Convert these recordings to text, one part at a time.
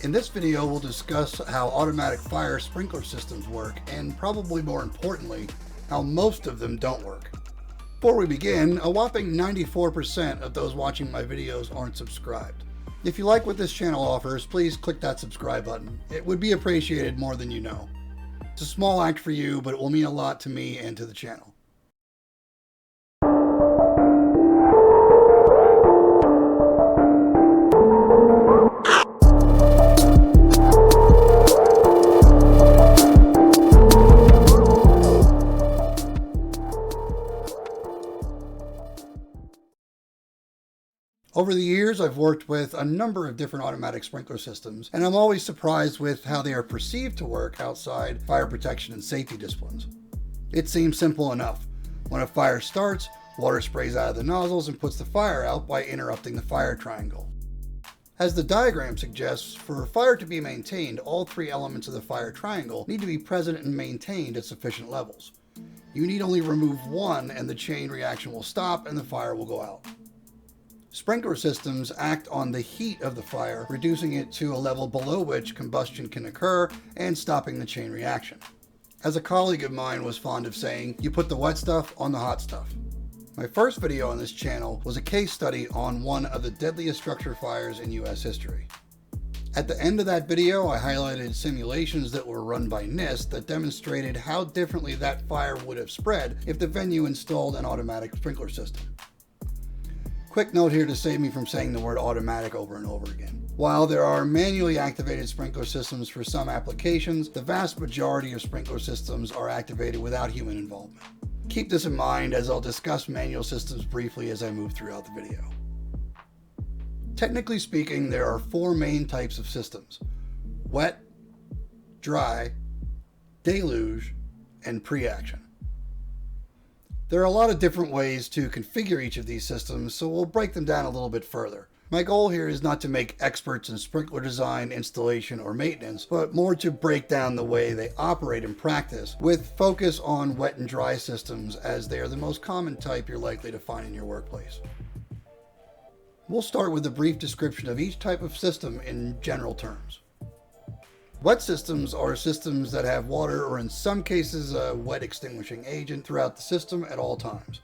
In this video, we'll discuss how automatic fire sprinkler systems work, and probably more importantly, how most of them don't work. Before we begin, a whopping 94% of those watching my videos aren't subscribed. If you like what this channel offers, please click that subscribe button. It would be appreciated more than you know. It's a small act for you, but it will mean a lot to me and to the channel. Over the years, I've worked with a number of different automatic sprinkler systems, and I'm always surprised with how they are perceived to work outside fire protection and safety disciplines. It seems simple enough. When a fire starts, water sprays out of the nozzles and puts the fire out by interrupting the fire triangle. As the diagram suggests, for a fire to be maintained, all three elements of the fire triangle need to be present and maintained at sufficient levels. You need only remove one and the chain reaction will stop and the fire will go out. Sprinkler systems act on the heat of the fire, reducing it to a level below which combustion can occur and stopping the chain reaction. As a colleague of mine was fond of saying, you put the wet stuff on the hot stuff. My first video on this channel was a case study on one of the deadliest structure fires in US history. At the end of that video, I highlighted simulations that were run by NIST that demonstrated how differently that fire would have spread if the venue installed an automatic sprinkler system. Quick note here to save me from saying the word automatic over and over again. While there are manually activated sprinkler systems for some applications, the vast majority of sprinkler systems are activated without human involvement. Keep this in mind as I'll discuss manual systems briefly as I move throughout the video. Technically speaking, there are four main types of systems: wet, dry, deluge, and pre-action. There are a lot of different ways to configure each of these systems, so we'll break them down a little bit further. My goal here is not to make experts in sprinkler design, installation, or maintenance, but more to break down the way they operate in practice, with focus on wet and dry systems as they are the most common type you're likely to find in your workplace. We'll start with a brief description of each type of system in general terms. Wet systems are systems that have water, or in some cases a wet extinguishing agent, throughout the system at all times.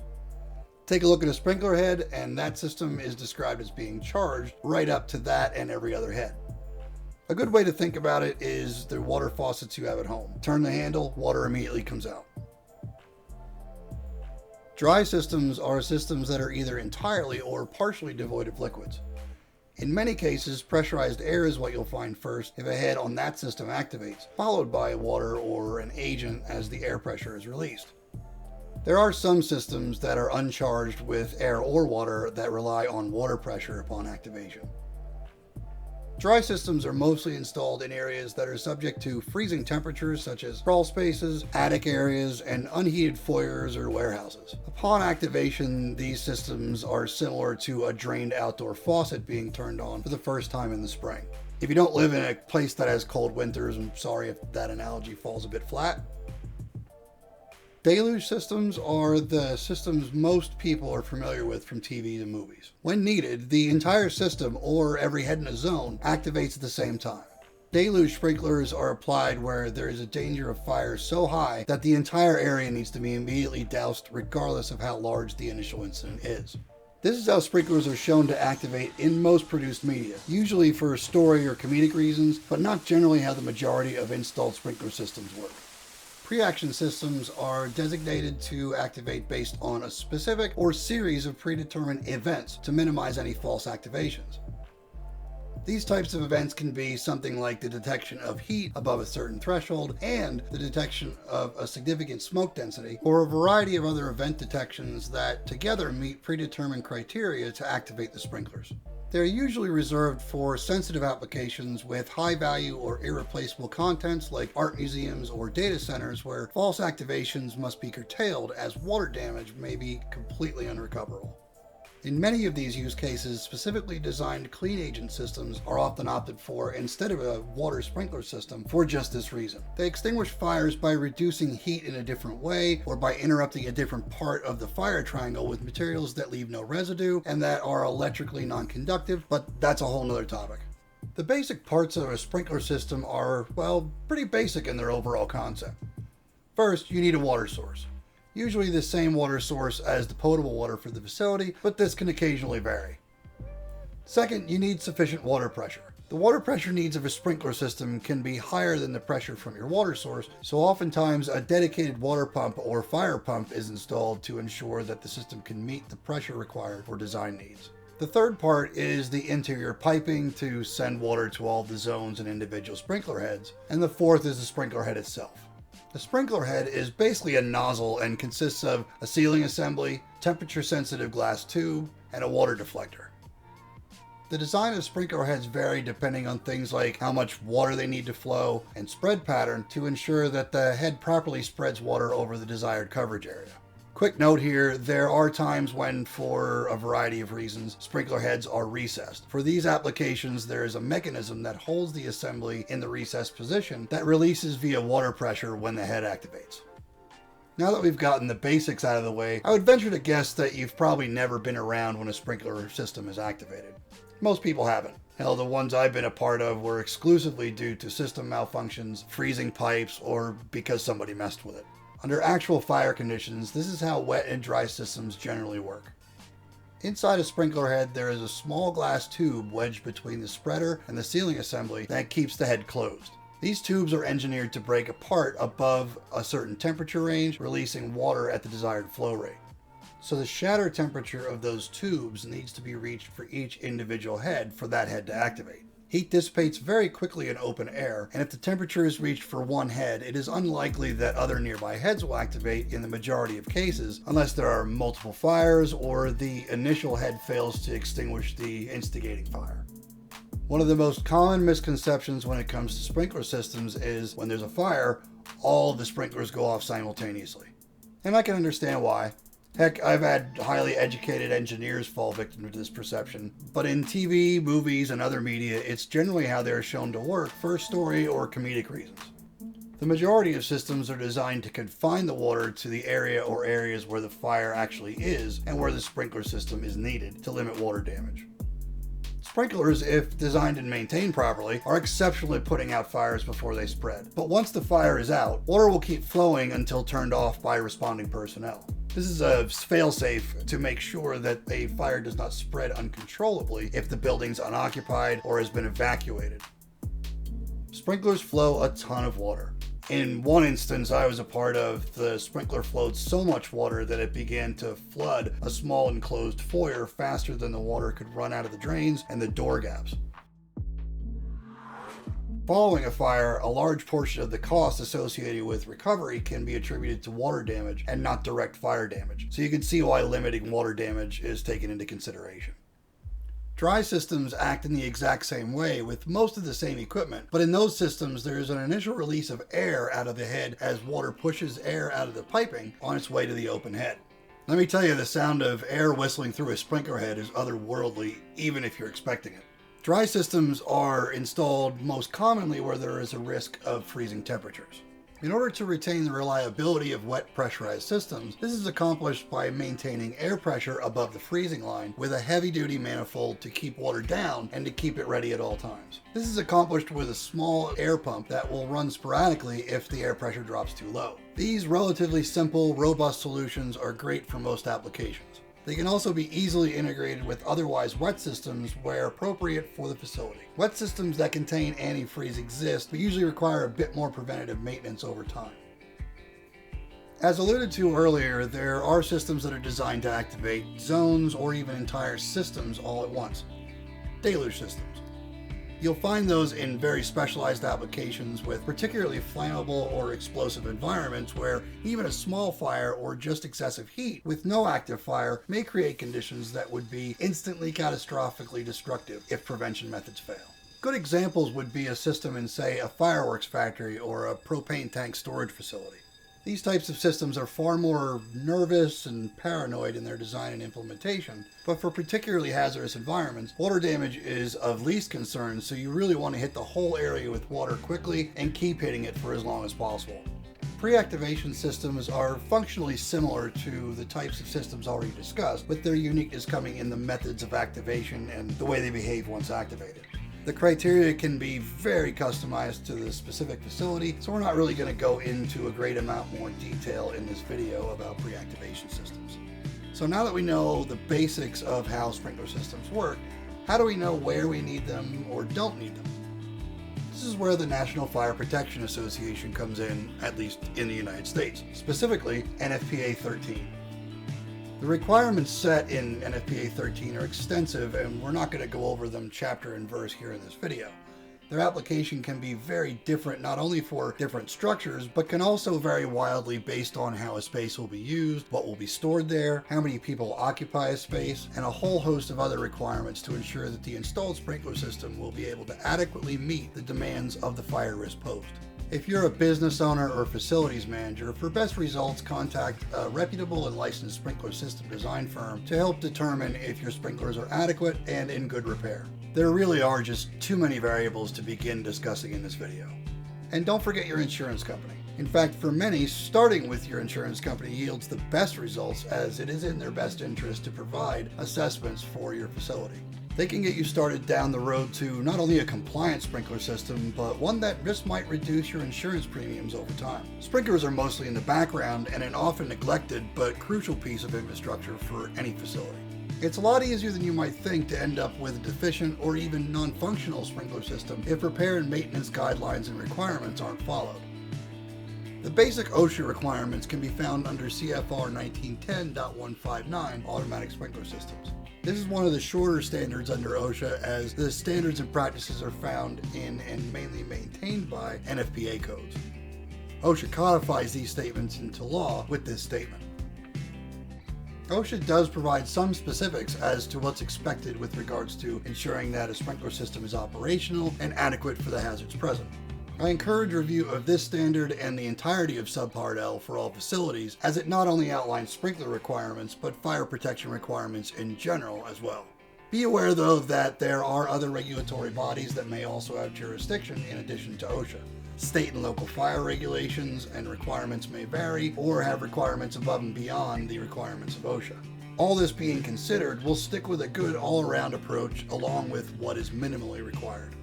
Take a look at a sprinkler head and that system is described as being charged right up to that and every other head. A good way to think about it is the water faucets you have at home. Turn the handle, water immediately comes out. Dry systems are systems that are either entirely or partially devoid of liquids. In many cases, pressurized air is what you'll find first if a head on that system activates, followed by water or an agent as the air pressure is released. There are some systems that are uncharged with air or water that rely on water pressure upon activation. Dry systems are mostly installed in areas that are subject to freezing temperatures such as crawl spaces, attic areas, and unheated foyers or warehouses. Upon activation, these systems are similar to a drained outdoor faucet being turned on for the first time in the spring. If you don't live in a place that has cold winters, I'm sorry if that analogy falls a bit flat. Deluge systems are the systems most people are familiar with from TV and movies. When needed, the entire system, or every head in a zone, activates at the same time. Deluge sprinklers are applied where there is a danger of fire so high that the entire area needs to be immediately doused regardless of how large the initial incident is. This is how sprinklers are shown to activate in most produced media, usually for story or comedic reasons, but not generally how the majority of installed sprinkler systems work. Pre-action systems are designated to activate based on a specific or series of predetermined events to minimize any false activations. These types of events can be something like the detection of heat above a certain threshold and the detection of a significant smoke density, or a variety of other event detections that together meet predetermined criteria to activate the sprinklers. They're usually reserved for sensitive applications with high value or irreplaceable contents like art museums or data centers where false activations must be curtailed as water damage may be completely unrecoverable. In many of these use cases, specifically designed clean agent systems are often opted for instead of a water sprinkler system for just this reason. They extinguish fires by reducing heat in a different way or by interrupting a different part of the fire triangle with materials that leave no residue and that are electrically non-conductive, but that's a whole nother topic. The basic parts of a sprinkler system are, well, pretty basic in their overall concept. First, you need a water source. Usually the same water source as the potable water for the facility, but this can occasionally vary. Second, you need sufficient water pressure. The water pressure needs of a sprinkler system can be higher than the pressure from your water source, so oftentimes a dedicated water pump or fire pump is installed to ensure that the system can meet the pressure required for design needs. The third part is the interior piping to send water to all the zones and individual sprinkler heads, and the fourth is the sprinkler head itself. The sprinkler head is basically a nozzle and consists of a sealing assembly, temperature-sensitive glass tube, and a water deflector. The design of sprinkler heads vary depending on things like how much water they need to flow and spread pattern to ensure that the head properly spreads water over the desired coverage area. Quick note here, there are times when, for a variety of reasons, sprinkler heads are recessed. For these applications, there is a mechanism that holds the assembly in the recessed position that releases via water pressure when the head activates. Now that we've gotten the basics out of the way, I would venture to guess that you've probably never been around when a sprinkler system is activated. Most people haven't. Hell, the ones I've been a part of were exclusively due to system malfunctions, freezing pipes, or because somebody messed with it. Under actual fire conditions, this is how wet and dry systems generally work. Inside a sprinkler head, there is a small glass tube wedged between the spreader and the sealing assembly that keeps the head closed. These tubes are engineered to break apart above a certain temperature range, releasing water at the desired flow rate. So the shatter temperature of those tubes needs to be reached for each individual head for that head to activate. Heat dissipates very quickly in open air, and if the temperature is reached for one head, it is unlikely that other nearby heads will activate in the majority of cases, unless there are multiple fires or the initial head fails to extinguish the instigating fire. One of the most common misconceptions when it comes to sprinkler systems is when there's a fire, all the sprinklers go off simultaneously. And I can understand why. Heck, I've had highly educated engineers fall victim to this perception, but in TV, movies, and other media, it's generally how they're shown to work for story or comedic reasons. The majority of systems are designed to confine the water to the area or areas where the fire actually is and where the sprinkler system is needed to limit water damage. Sprinklers, if designed and maintained properly, are exceptional at putting out fires before they spread. But once the fire is out, water will keep flowing until turned off by responding personnel. This is a fail-safe to make sure that a fire does not spread uncontrollably if the building's unoccupied or has been evacuated. Sprinklers flow a ton of water. In one instance I was a part of, the sprinkler flowed so much water that it began to flood a small enclosed foyer faster than the water could run out of the drains and the door gaps. Following a fire, a large portion of the cost associated with recovery can be attributed to water damage and not direct fire damage, so you can see why limiting water damage is taken into consideration. Dry systems act in the exact same way with most of the same equipment, but in those systems there is an initial release of air out of the head as water pushes air out of the piping on its way to the open head. Let me tell you, the sound of air whistling through a sprinkler head is otherworldly, even if you're expecting it. Dry systems are installed most commonly where there is a risk of freezing temperatures. In order to retain the reliability of wet pressurized systems, this is accomplished by maintaining air pressure above the freezing line with a heavy-duty manifold to keep water down and to keep it ready at all times. This is accomplished with a small air pump that will run sporadically if the air pressure drops too low. These relatively simple, robust solutions are great for most applications. They can also be easily integrated with otherwise wet systems where appropriate for the facility. Wet systems that contain antifreeze exist, but usually require a bit more preventative maintenance over time. As alluded to earlier, there are systems that are designed to activate zones or even entire systems all at once. Deluge systems. You'll find those in very specialized applications with particularly flammable or explosive environments where even a small fire or just excessive heat with no active fire may create conditions that would be instantly catastrophically destructive if prevention methods fail. Good examples would be a system in, say, a fireworks factory or a propane tank storage facility. These types of systems are far more nervous and paranoid in their design and implementation, but for particularly hazardous environments, water damage is of least concern, so you really want to hit the whole area with water quickly and keep hitting it for as long as possible. Pre-activation systems are functionally similar to the types of systems already discussed, with their uniqueness coming in the methods of activation and the way they behave once activated. The criteria can be very customized to the specific facility, so we're not really going to go into a great amount more detail in this video about pre-activation systems. So now that we know the basics of how sprinkler systems work, how do we know where we need them or don't need them? This is where the National Fire Protection Association comes in, at least in the United States, specifically NFPA 13. The requirements set in NFPA 13 are extensive, and we're not going to go over them chapter and verse here in this video. Their application can be very different not only for different structures, but can also vary wildly based on how a space will be used, what will be stored there, how many people occupy a space, and a whole host of other requirements to ensure that the installed sprinkler system will be able to adequately meet the demands of the fire risk posed. If you're a business owner or facilities manager, for best results, contact a reputable and licensed sprinkler system design firm to help determine if your sprinklers are adequate and in good repair. There really are just too many variables to begin discussing in this video. And don't forget your insurance company. In fact, for many, starting with your insurance company yields the best results, as it is in their best interest to provide assessments for your facility. They can get you started down the road to not only a compliant sprinkler system, but one that just might reduce your insurance premiums over time. Sprinklers are mostly in the background and an often neglected but crucial piece of infrastructure for any facility. It's a lot easier than you might think to end up with a deficient or even non-functional sprinkler system if repair and maintenance guidelines and requirements aren't followed. The basic OSHA requirements can be found under CFR 1910.159 automatic sprinkler systems. This is one of the shorter standards under OSHA, as the standards and practices are found in and mainly maintained by NFPA codes. OSHA codifies these statements into law with this statement. OSHA does provide some specifics as to what's expected with regards to ensuring that a sprinkler system is operational and adequate for the hazards present. I encourage review of this standard and the entirety of Subpart L for all facilities, as it not only outlines sprinkler requirements, but fire protection requirements in general as well. Be aware though that there are other regulatory bodies that may also have jurisdiction in addition to OSHA. State and local fire regulations and requirements may vary or have requirements above and beyond the requirements of OSHA. All this being considered, we'll stick with a good all-around approach along with what is minimally required.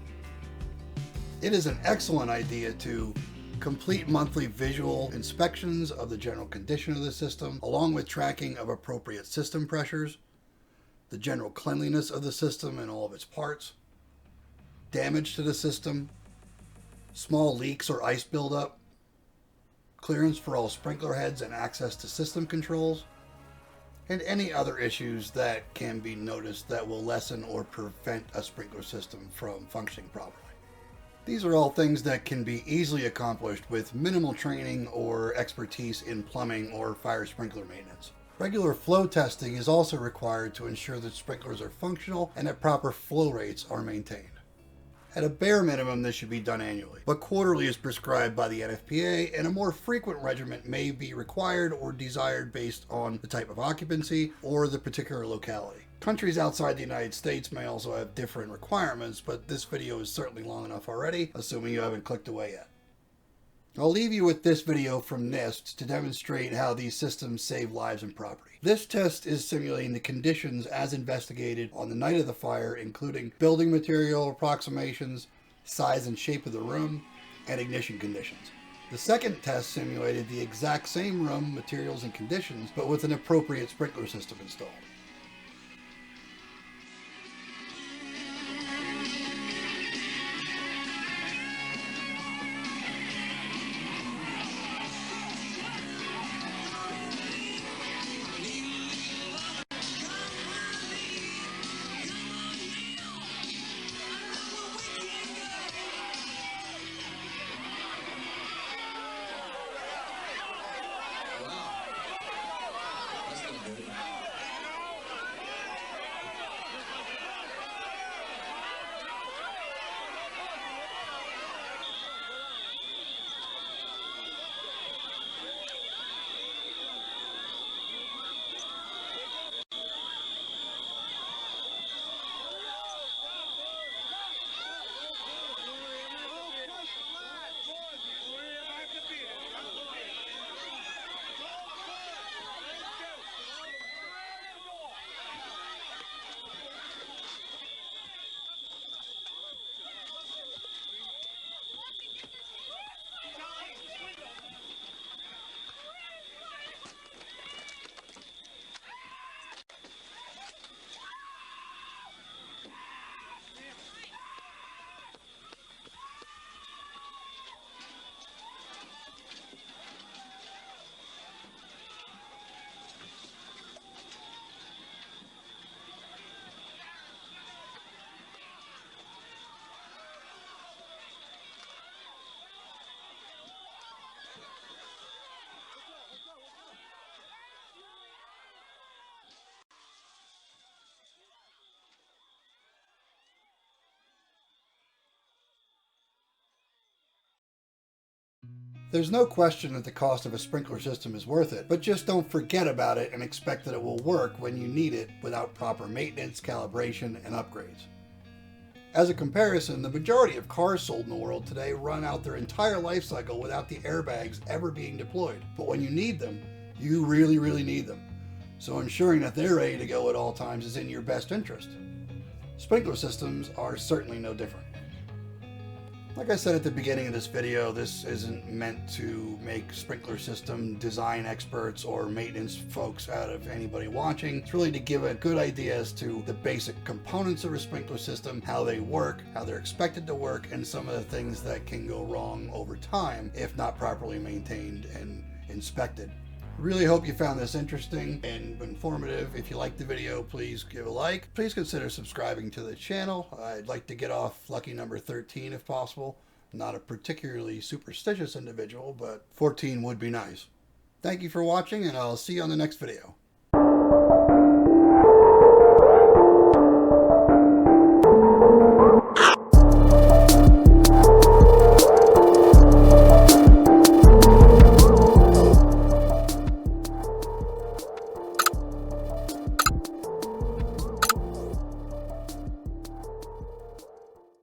It is an excellent idea to complete monthly visual inspections of the general condition of the system, along with tracking of appropriate system pressures, the general cleanliness of the system and all of its parts, damage to the system, small leaks or ice buildup, clearance for all sprinkler heads and access to system controls, and any other issues that can be noticed that will lessen or prevent a sprinkler system from functioning properly. These are all things that can be easily accomplished with minimal training or expertise in plumbing or fire sprinkler maintenance. Regular flow testing is also required to ensure that sprinklers are functional and that proper flow rates are maintained. At a bare minimum, this should be done annually, but quarterly is prescribed by the NFPA, and a more frequent regimen may be required or desired based on the type of occupancy or the particular locality. Countries outside the United States may also have different requirements, but this video is certainly long enough already, assuming you haven't clicked away yet. I'll leave you with this video from NIST to demonstrate how these systems save lives and property. This test is simulating the conditions as investigated on the night of the fire, including building material approximations, size and shape of the room, and ignition conditions. The second test simulated the exact same room, materials, and conditions, but with an appropriate sprinkler system installed. There's no question that the cost of a sprinkler system is worth it, but just don't forget about it and expect that it will work when you need it without proper maintenance, calibration, and upgrades. As a comparison, the majority of cars sold in the world today run out their entire life cycle without the airbags ever being deployed. But when you need them, you really, really need them. So ensuring that they're ready to go at all times is in your best interest. Sprinkler systems are certainly no different. Like I said at the beginning of this video, this isn't meant to make sprinkler system design experts or maintenance folks out of anybody watching. It's really to give a good idea as to the basic components of a sprinkler system, how they work, how they're expected to work, and some of the things that can go wrong over time if not properly maintained and inspected. Really hope you found this interesting and informative. If you liked the video, please give a like. Please consider subscribing to the channel. I'd like to get off lucky number 13 if possible. I'm not a particularly superstitious individual, but 14 would be nice. Thank you for watching, and I'll see you on the next video.